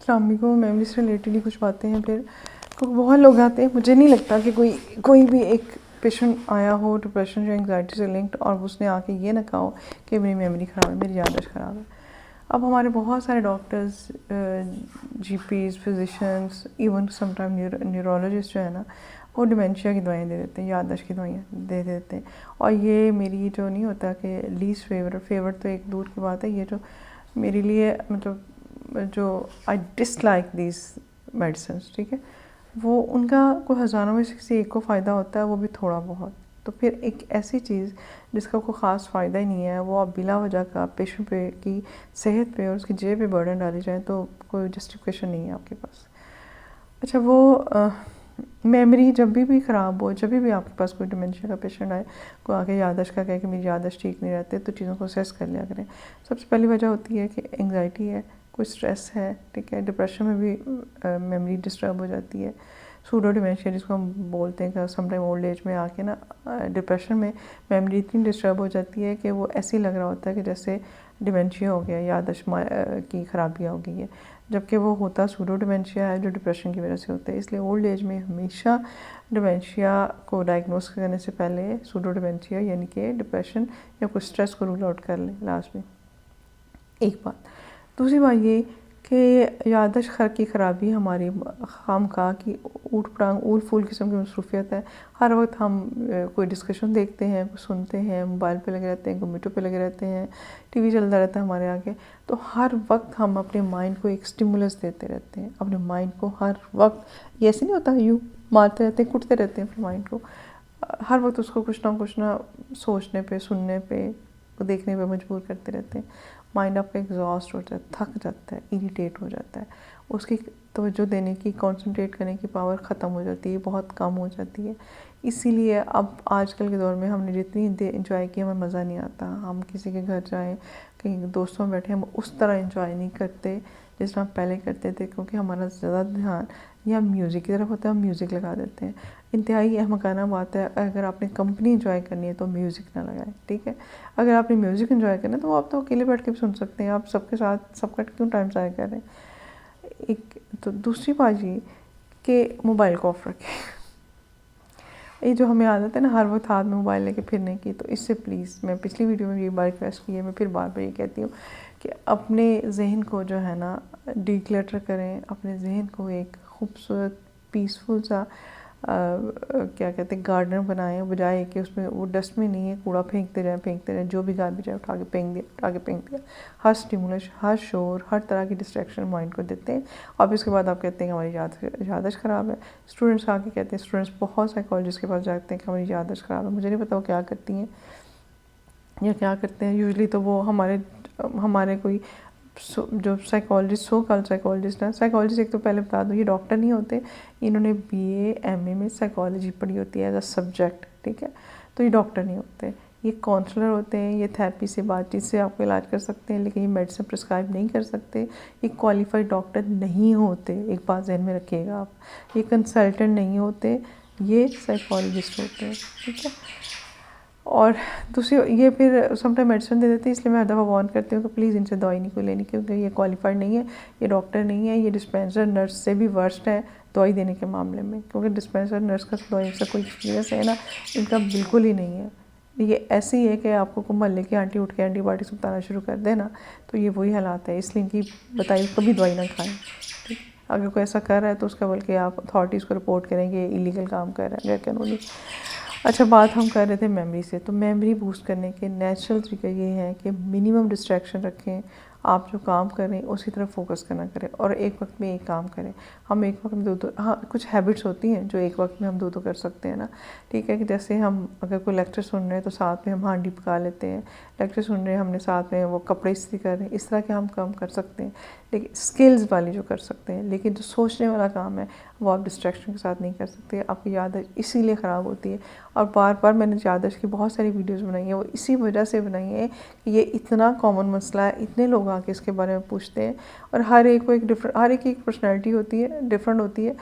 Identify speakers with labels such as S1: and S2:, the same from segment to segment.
S1: अस्सलाम वालेकुम। मेमोरी से रिलेटेड ही कुछ बातें हैं। फिर बहुत लोग आते हैं, मुझे नहीं लगता कि कोई भी एक पेशेंट आया हो डिप्रेशन या एंग्जाइटी से लिंक्ड और उसने आके ये ना कहा हो कि मेरी मेमोरी ख़राब है, मेरी याददाश्त ख़राब है। अब हमारे बहुत सारे doctors, GPs, physicians, even sometime neurologist जो है ना, वो डिमेंशिया की दवाइयाँ दे देते हैं, याददाश्त की दवाइयाँ दे देते हैं। और ये मेरी जो नहीं होता कि लीस्ट फेवरेट तो एक दूर की बात है, ये जो मेरे लिए मतलब जो आई डिसलाइक दिस मेडिसिन, ठीक है, वो उनका कोई हज़ारों में से किसी एक को फ़ायदा होता है, वो भी थोड़ा बहुत। तो फिर एक ऐसी चीज़ जिसका कोई ख़ास फ़ायदा ही नहीं है, वो आप बिला वजह का पेशेंट पे की सेहत पे और उसकी जेब पे बर्डन डाली जाए, तो कोई जस्टिफिकेशन नहीं है आपके पास। अच्छा, वो मेमोरी जब भी ख़राब हो, जब भी आपके पास कोई डिमेंशिया का पेशेंट आए, कोई आके याददाश्त का कहे कि मेरी याददाश्त ठीक नहीं रहती, तो चीज़ों को असेस कर लिया करें। सबसे पहली वजह होती है कि एंग्जाइटी है, कोई स्ट्रेस है, ठीक है। डिप्रेशन में भी मेमोरी डिस्टर्ब हो जाती है। सूडो डिमेंशिया जिसको हम बोलते हैं कि समटाइम ओल्ड एज में आके ना डिप्रेशन में मेमोरी इतनी डिस्टर्ब हो जाती है कि वो ऐसे ही लग रहा होता है कि जैसे डिमेंशिया हो गया, याददाश्त की खराबियाँ हो गई है, जबकि वो होता सूडो डिमेंशिया है जो डिप्रेशन की वजह से होता है। इसलिए ओल्ड एज में हमेशा डिमेंशिया को डायग्नोस करने से पहले सूडो डिमेंशिया यानी कि डिप्रेशन या कुछ स्ट्रेस को रूल आउट कर लें लास्ट में। एक बात। दूसरी बात ये कि याददाश्त की ख़राबी हमारी खामखा की ऊट पटांग ऊल फूल किस्म की मसरूफियत है। हर वक्त हम कोई डिस्कशन देखते हैं, कुछ सुनते हैं, मोबाइल पे लगे रहते हैं, कंप्यूटर पे लगे रहते हैं, टीवी चलता रहता है हमारे आगे। तो हर वक्त हम अपने माइंड को एक स्टिमुलस देते रहते हैं, अपने माइंड को हर वक्त। ये ऐसे नहीं होता यूँ मारते रहते हैं, कुटते रहते हैं अपने माइंड को। हर वक्त उसको कुछ ना सोचने पे, सुनने पे, देखने पे मजबूर करते रहते हैं। माइंड आपका एग्जॉस्ट हो जाता है, थक जाता है, इरिटेट हो जाता है, उसकी तवज्जो देने की, कंसंट्रेट करने की पावर ख़त्म हो जाती है, बहुत कम हो जाती है। इसीलिए अब आजकल के दौर में हमने जितनी इंजॉय की, हमें मज़ा नहीं आता। हम किसी के घर जाएं, कहीं दोस्तों में बैठे, हम उस तरह इंजॉय नहीं करते जिस तरह हम पहले करते थे, क्योंकि हमारा ज़्यादा ध्यान या म्यूज़िक की तरफ होता है, हम म्यूज़िक लगा देते हैं। इंतहाई अहमकाना बात है, अगर आपने कंपनी इंजॉय करनी है तो म्यूज़िक ना लगाएं, ठीक है। अगर आपने म्यूज़िक एंजॉय करना है तो आप तो अकेले बैठ के भी सुन सकते हैं, आप सबके साथ सबका क्यों टाइम ज़ाया कर रहे हैं। एक तो दूसरी बात ये कि मोबाइल को ऑफ रखें। ये जो हमें आदत है ना हर वक्त हाथ में मोबाइल लेके फिरने की, तो इससे प्लीज़, मैं पिछली वीडियो में ये बार रिक्वेस्ट की है, मैं फिर बार बार ये कहती हूँ कि अपने जहन को जो है ना डिक्लटर करें, अपने जहन को एक खूबसूरत पीसफुल सा क्या कहते हैं गार्डन बनाएं, बजाय कि उसमें वो डस्टबिन नहीं है, कूड़ा फेंकते रहें, जो भी गार्बेज है उठा के फेंक दिया। हर स्टिमुलस, हर शोर, हर तरह की डिस्ट्रैक्शन माइंड को देते हैं। और इसके बाद आप कहते हैं कि हमारी याददाश्त ख़राब है। स्टूडेंट्स आके कहते हैं, स्टूडेंट्स बहुत साइकोलॉजिस्ट के पास जाते हैं कि हमारी याददाश्त ख़राब है। मुझे नहीं पता वो क्या करती हैं या क्या करते हैं। यूजली तो वो हमारे कोई जो साइकोलॉजिस्ट, सो कॉल्ड साइकोलॉजिस्ट हैं। साइकोलॉजिस्ट एक तो पहले बता दूँ, ये डॉक्टर नहीं होते, इन्होंने बीए एमए में साइकोलॉजी पढ़ी होती है एज अ सब्जेक्ट, ठीक है। तो ये डॉक्टर नहीं होते, ये काउंसलर होते हैं। ये थेरेपी से, बातचीत से आपको इलाज कर सकते हैं, लेकिन ये मेडिसिन प्रिस्क्राइब नहीं कर सकते। ये क्वालिफाइड डॉक्टर नहीं होते, एक बात जहन में रखिएगा आप। ये कंसल्टेंट नहीं होते, ये साइकोलॉजिस्ट होते हैं, ठीक है। और दूसरी ये फिर समटाइम मेडिसिन दे देते हैं, इसलिए मैं हर दफ़ा वार्न करती हूँ कि प्लीज़ इनसे दवाई नहीं कोई लेनी, क्योंकि ये क्वालिफाइड नहीं है, ये डॉक्टर नहीं है, ये डिस्पेंसर नर्स से भी वर्स्ट है दवाई देने के मामले में। क्योंकि डिस्पेंसर नर्स का दवाई से कोई एक्सपीरियंस है ना, इनका बिल्कुल ही नहीं है। ये ऐसी है कि आपको मोहल्ले की आंटी उठ के एंटीबायोटिक्स बताना शुरू कर दे ना, तो ये वही हालात है। इसलिए इनकी बताइए कभी दवाई ना खाएँ, ठीक। अगर कोई ऐसा कर रहा है तो उसका बल्कि आप अथॉरिटीज़ को रिपोर्ट करेंगे, इलीगल काम कर रहा है, गैर कानूनी। अच्छा, बात हम कर रहे थे मेमोरी से। तो मेमोरी बूस्ट करने के नेचुरल तरीके ये हैं कि मिनिमम डिस्ट्रैक्शन रखें, आप जो काम कर रहे हैं उसी तरफ फोकस करना करें, और एक वक्त में एक काम करें। हम एक वक्त में दो, हाँ कुछ हैबिट्स होती हैं जो एक वक्त में हम दो कर सकते हैं ना, ठीक है। कि जैसे हम अगर कोई लेक्चर सुन रहे हैं तो साथ में हम हांडी पका लेते हैं, लेक्चर सुन रहे हैं हमने साथ में वो कपड़े इस्त्री कर रहे हैं, इस तरह के हम काम कर सकते हैं, लेकिन स्किल्स वाली जो कर सकते हैं। लेकिन जो सोचने वाला काम है वो आप डिस्ट्रैक्शन के साथ नहीं कर सकते। आपकी याददाश्त इसीलिए ख़राब होती है। और बार बार मैंने याददाश्त की बहुत सारी वीडियोस बनाई हैं, वो इसी वजह से बनाई है कि ये इतना कॉमन मसला है, इतने लोग आके इसके बारे में पूछते हैं, और हर एक को एक डिफरेंट, हर एक की एक पर्सनैलिटी होती है, डिफरेंट होती है।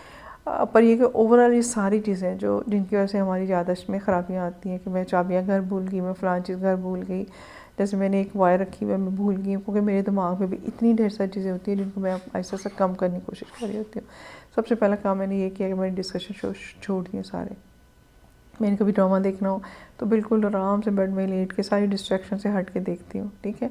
S1: पर ये कि ओवरऑल ये सारी चीज़ें जो जिनकी वजह से हमारी याददाश्त में ख़राबियाँ आती हैं, कि मैं चाबियाँ घर भूल गई, मैं फ़लाँ चीज़ घर भूल गई, जैसे मैंने एक वायर रखी हुई है, मैं भूल गई हूँ, क्योंकि मेरे दिमाग में भी इतनी ढेर सारी चीज़ें होती हैं जिनको मैं ऐसा ऐसा कम करने की कोशिश कर रही होती हूँ। सबसे पहला काम मैंने ये किया कि मैंने डिस्कशन छोड़ दिए सारे। मैंने कभी ड्रामा देखना हो तो बिल्कुल आराम से बेड में लेट के सारी डिस्ट्रैक्शन से हट के देखती हूँ, ठीक है।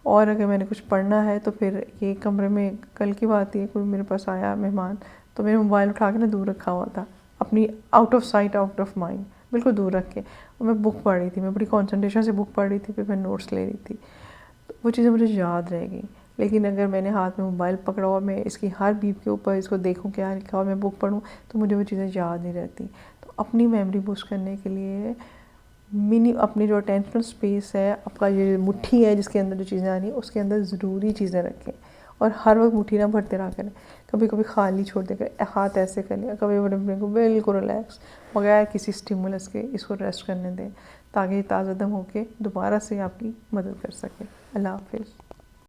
S1: और अगर मैंने कुछ पढ़ना है तो फिर ये कमरे में, कल की बात है, कोई मेरे पास आया मेहमान, तो मेरे मोबाइल उठा के ना दूर रखा हुआ था, अपनी out of sight out of mind, बिल्कुल दूर रख के, और मैं बुक पढ़ रही थी, मैं बड़ी कॉन्सेंट्रेशन से बुक पढ़ रही थी, फिर मैं नोट्स ले रही थी, तो वो चीज़ें मुझे याद रह गई। लेकिन अगर मैंने हाथ में मोबाइल पकड़ा और मैं इसकी हर बीप के ऊपर इसको देखूं क्या लिखा और मैं बुक पढ़ूं, तो मुझे वो चीज़ें याद नहीं रहती। तो अपनी मेमोरी बूस्ट करने के लिए अपनी जो अटेंशनल स्पेस है, आपका ये मुट्ठी है जिसके अंदर जो चीज़ें आ रही हैं, उसके अंदर ज़रूरी चीज़ें रखें, और हर वक्त मुट्ठी ना भरते रहा करें। कभी कभी खाली छोड़ देकर हाथ ऐसे कर लिया, कभी अपने को बिल्कुल रिलैक्स बगैर किसी स्टिमुलस के इसको रेस्ट करने दें, ताकि ताज़ा दम होकर दोबारा से आपकी मदद कर सके। अल्लाह हाफिज़।